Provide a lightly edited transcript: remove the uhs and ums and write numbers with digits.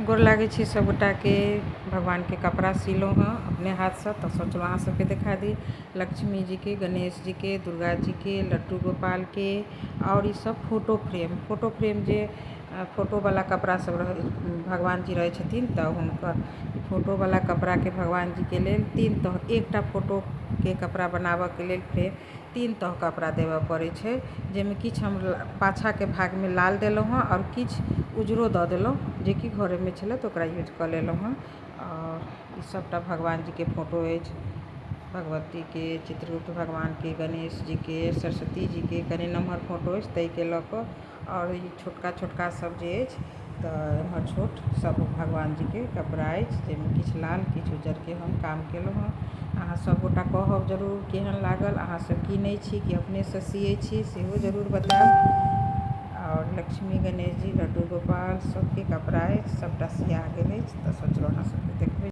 गोर लागै छी सब गोटा के। भगवान के कपड़ा सिलो हँ अपने हाथ से, तो सोचलो अहाँ सबके दिखा दी। लक्ष्मी जी के, गणेश जी के, दुर्गा जी के, लड्डू गोपाल के और ये सब फोटो फ्रेम जे फोटो वाला कपड़ा सब भगवान जी रहे छथिन, तो हुनकर फोटो वाला कपड़ा के भगवान जी के लेल तीन तह, एकटा फोटो के कपड़ा बनाबऽ के लेल फ्रेम तीन तह कपड़ा देवऽ पड़ै छै, जेमे किछ हम पाछा के भाग में लाल देलहुँ हँ और किछ उजरो दऽ देलहुँ, जेकि घरे में छलै तो ओकरा यूज कऽ लेलहुँ हँ। और ई सबटा भगवान जी के फोटो अछि, भगवती के, चित्रगुप्त भगवान के, गणेश जी के, सरस्वती जी के कनि नमहर फोटो अछि ताहि के लऽ कऽ। और ई छोटका छोटका सब जे अछि तऽ एम्हर छोट सब भगवान जी के कपड़ा अछि, जाहिमे किछु लाल किछु उज्जर के हम काम केलहुँ हँ। अहाँ सब गोटा कहब जरूर केहन लागल, अहाँ सब कीनै छी कि अपने से सियै छी सेहो जरूर बताएब। और लक्ष्मी, गणेश जी, लड्डू गोपाल सबके कपड़ा अछि, सबटा सिया गेल अछि, तऽ सोचलहुँ अहाँ